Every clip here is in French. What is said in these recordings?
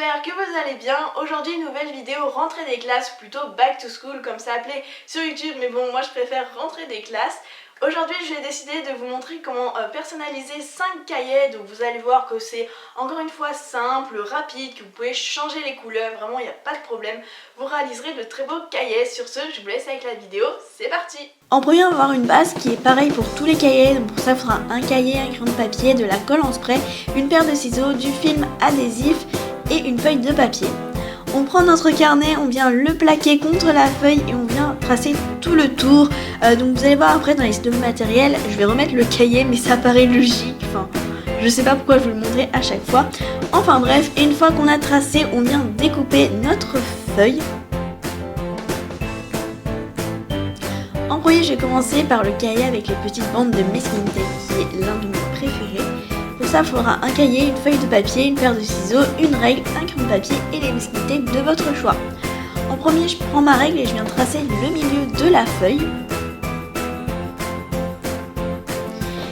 j'espère que vous allez bien. Aujourd'hui, nouvelle vidéo rentrée des classes, ou plutôt back to school comme ça appelé sur YouTube, mais bon, moi je préfère rentrée des classes. Aujourd'hui, j'ai décidé de vous montrer comment personnaliser 5 cahiers. Donc vous allez voir que c'est encore une fois simple, rapide, que vous pouvez changer les couleurs, vraiment il n'y a pas de problème. Vous réaliserez de très beaux cahiers. Sur ce, je vous laisse avec la vidéo, c'est parti. En premier, on va avoir une base qui est pareille pour tous les cahiers. Donc pour ça, il faudra un cahier, un crayon de papier, de la colle en spray, une paire de ciseaux, du film adhésif et une feuille de papier. On prend notre carnet, on vient le plaquer contre la feuille et on vient tracer tout le tour. Donc vous allez voir après dans les listes de matériel, je vais remettre le cahier mais ça paraît logique. Enfin, je sais pas pourquoi je vous le montrer à chaque fois. Enfin bref, une fois qu'on a tracé, on vient découper notre feuille. En premier, je vais commencer par le cahier avec les petites bandes de masking tape qui est l'un de mes préférés. Pour ça, il faudra un cahier, une feuille de papier, une paire de ciseaux, une règle, un crayon de papier et les masking tape de votre choix. En premier, je prends ma règle et je viens tracer le milieu de la feuille.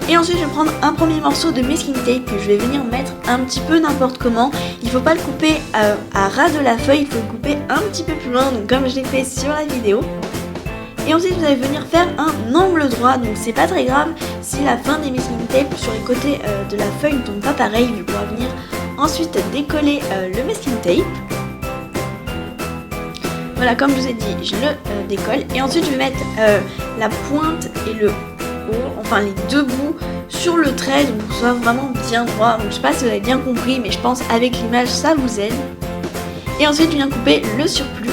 Et ensuite, je vais prendre un premier morceau de masking tape que je vais venir mettre un petit peu n'importe comment. Il ne faut pas le couper à ras de la feuille, il faut le couper un petit peu plus loin, donc comme je l'ai fait sur la vidéo. Et ensuite vous allez venir faire un angle droit, donc c'est pas très grave si la fin des masking tape sur les côtés de la feuille ne tombe pas pareil, je vais pouvoir venir ensuite décoller le masking tape. Voilà, comme je vous ai dit, je le décolle et ensuite je vais mettre la pointe et le haut, enfin les deux bouts sur le trait, donc pour que ce soit vraiment bien droit. Donc je sais pas si vous avez bien compris, mais je pense avec l'image ça vous aide. Et ensuite je viens couper le surplus.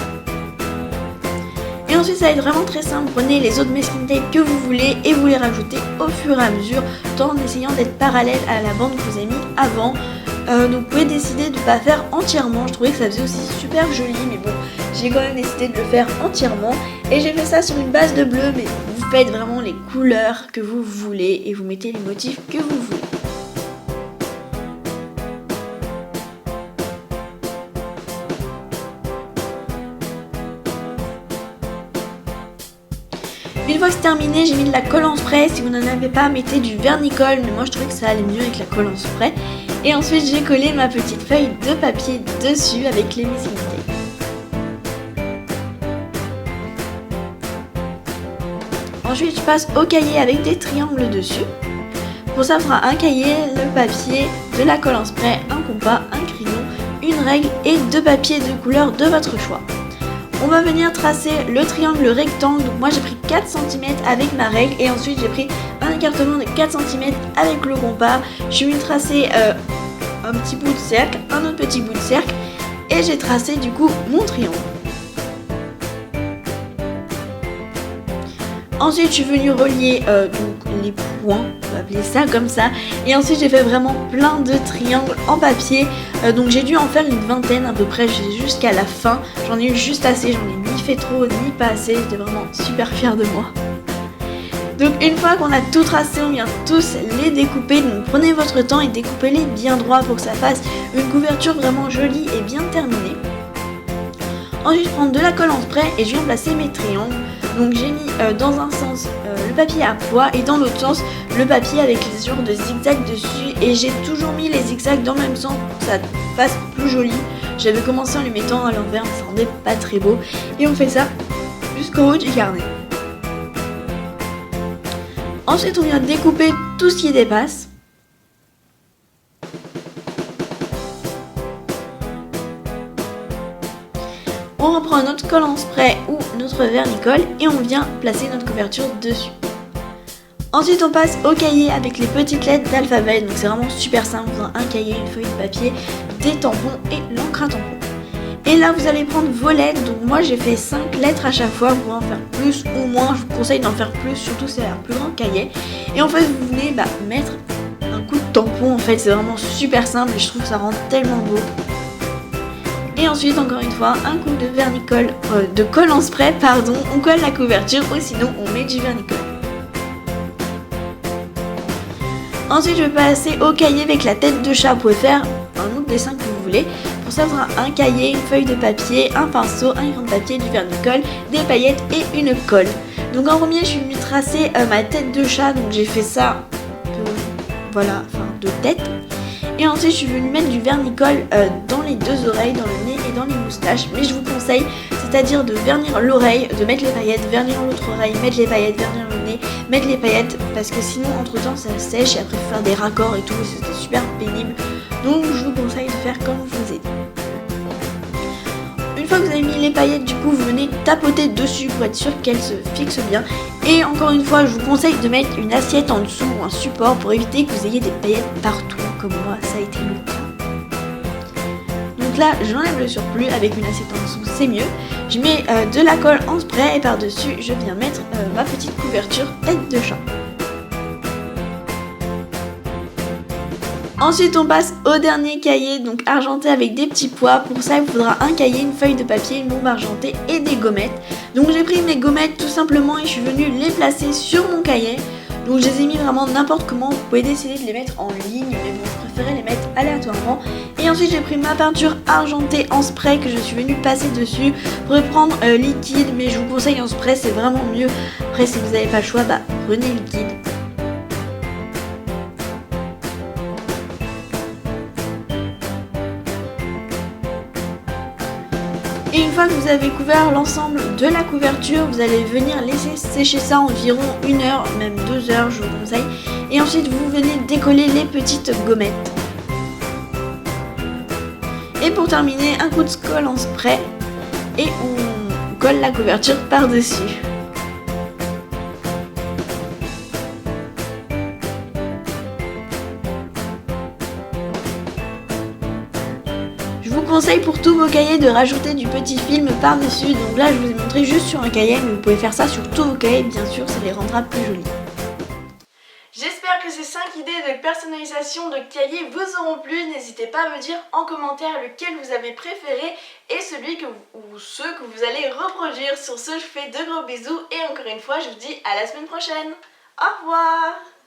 Et ensuite ça va être vraiment très simple, prenez les autres masking tape que vous voulez et vous les rajoutez au fur et à mesure, tout en essayant d'être parallèle à la bande que vous avez mis avant. Donc vous pouvez décider de ne pas faire entièrement, je trouvais que ça faisait aussi super joli, mais bon, j'ai quand même décidé de le faire entièrement. Et j'ai fait ça sur une base de bleu, mais vous faites vraiment les couleurs que vous voulez et vous mettez les motifs que vous voulez. Une fois que c'est terminé, j'ai mis de la colle en spray. Si vous n'en avez pas, mettez du vernis-colle, mais moi je trouvais que ça allait mieux avec la colle en spray. Et ensuite j'ai collé ma petite feuille de papier dessus avec les masking tape. Ensuite je passe au cahier avec des triangles dessus. Pour ça, il faudra un cahier, le papier, de la colle en spray, un compas, un crayon, une règle et deux papiers de couleur de votre choix. On va venir tracer le triangle rectangle, donc moi j'ai pris 4 cm avec ma règle et ensuite j'ai pris un écartement de 4 cm avec le compas. Je suis venu tracer un petit bout de cercle, un autre petit bout de cercle et j'ai tracé du coup mon triangle. Ensuite je suis venue relier donc les points, on va appeler ça comme ça, et ensuite j'ai fait vraiment plein de triangles en papier, donc j'ai dû en faire une vingtaine à peu près jusqu'à la fin. J'en ai eu juste assez, j'en ai ni fait trop ni pas assez, j'étais vraiment super fière de moi. Donc une fois qu'on a tout tracé, on vient tous les découper, donc prenez votre temps et découpez-les bien droit pour que ça fasse une couverture vraiment jolie et bien terminée. Ensuite je prends de la colle en spray et je viens placer mes triangles. Donc j'ai mis dans un sens le papier à pois et dans l'autre sens le papier avec les genres de zigzags dessus. Et j'ai toujours mis les zigzags dans le même sens pour que ça fasse plus joli. J'avais commencé en les mettant à l'envers mais ça rendait pas très beau. Et on fait ça jusqu'au haut du carnet. Ensuite on vient découper tout ce qui dépasse. On reprend notre colle en spray ou notre vernis-colle et on vient placer notre couverture dessus. Ensuite on passe au cahier avec les petites lettres d'alphabet, donc c'est vraiment super simple, vous avez un cahier, une feuille de papier, des tampons et l'encre à tampons. Et là vous allez prendre vos lettres, donc moi j'ai fait 5 lettres à chaque fois, vous pouvez en faire plus ou moins, je vous conseille d'en faire plus, surtout c'est un plus grand cahier. Et en fait vous venez mettre un coup de tampon, en fait c'est vraiment super simple et je trouve que ça rend tellement beau. Et ensuite, encore une fois, un coup de vernis-colle, de colle en spray, pardon, on colle la couverture ou sinon on met du vernis-colle. Ensuite, je vais passer au cahier avec la tête de chat. Vous pouvez faire un autre dessin que vous voulez. Pour ça, il faudra un cahier, une feuille de papier, un pinceau, un crayon de papier, du vernis-colle, des paillettes et une colle. Donc en premier, je suis venue tracer ma tête de chat, donc j'ai fait ça, voilà, enfin de tête. Et ensuite je suis venue mettre du vernis-colle dans les deux oreilles, dans le nez et dans les moustaches. Mais je vous conseille, c'est-à-dire de vernir l'oreille, de mettre les paillettes, vernir l'autre oreille, mettre les paillettes, vernir le nez, mettre les paillettes, parce que sinon entre temps ça sèche et après il faut faire des raccords et tout, et c'était super pénible. Donc je vous conseille de faire comme je vous ai dit. Une fois que vous avez mis les paillettes, du coup vous venez tapoter dessus pour être sûr qu'elles se fixent bien. Et encore une fois, je vous conseille de mettre une assiette en dessous ou un support pour éviter que vous ayez des paillettes partout, comme moi ça a été le cas. Donc là j'enlève le surplus avec une assiette en dessous, c'est mieux. Je mets de la colle en spray et par-dessus je viens mettre ma petite couverture aide de chat. Ensuite on passe au dernier cahier, donc argenté avec des petits pois. Pour ça il vous faudra un cahier, une feuille de papier, une bombe argentée et des gommettes. Donc j'ai pris mes gommettes tout simplement et je suis venue les placer sur mon cahier. Donc je les ai mis vraiment n'importe comment, vous pouvez décider de les mettre en ligne, mais bon je préférais les mettre aléatoirement. Et ensuite j'ai pris ma peinture argentée en spray que je suis venue passer dessus. Vous pourrez prendre liquide, mais je vous conseille en spray, c'est vraiment mieux. Après si vous n'avez pas le choix, prenez liquide. Et une fois que vous avez couvert l'ensemble de la couverture, vous allez venir laisser sécher ça environ 1 heure, même 2 heures je vous conseille. Et ensuite vous venez décoller les petites gommettes. Et pour terminer, un coup de colle en spray et on colle la couverture par-dessus. Je vous conseille pour tous vos cahiers de rajouter du petit film par-dessus. Donc là je vous ai montré juste sur un cahier, mais vous pouvez faire ça sur tous vos cahiers, bien sûr, ça les rendra plus jolis. J'espère que ces 5 idées de personnalisation de cahiers vous auront plu. N'hésitez pas à me dire en commentaire lequel vous avez préféré et celui ou ceux que vous allez reproduire. Sur ce, je fais de gros bisous et encore une fois, je vous dis à la semaine prochaine. Au revoir!